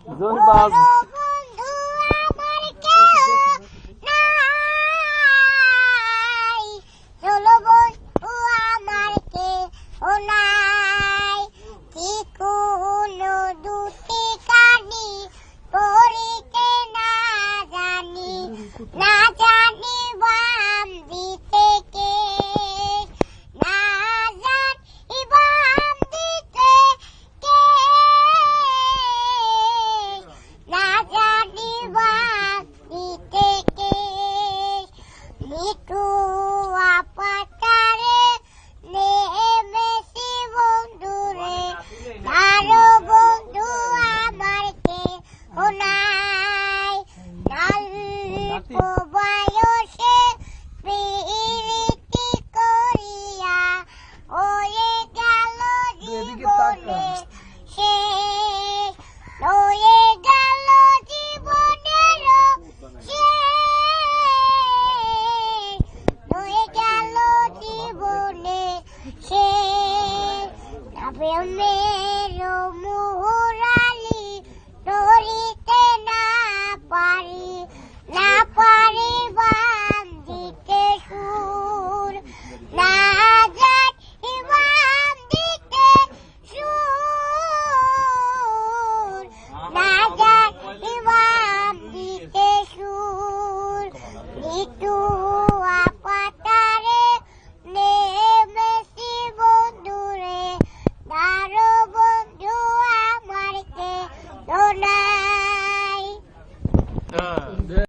জহিবাজ বন্ধু আমার কেউ নাই, চলো বন্ধু আমার কেউ নাই, কি কোনো দুটি কানি পড়িতে না জানি, না জানি বাম দিতে কে, না জানি বাম দিতে কে, না জানি বাম দিতে কে, মিঠু আপাতারে নেমেছি বন্ধুরে, আরো বন্ধু আমার কেউ নাই, অল্প বয়সে প্রীতি করিয়া হয়ে গেল জীবনে শেষ, হয়ে গেল জীবনের শেষ, হয়ে গেল জীবনে শেষ, তবে মেরো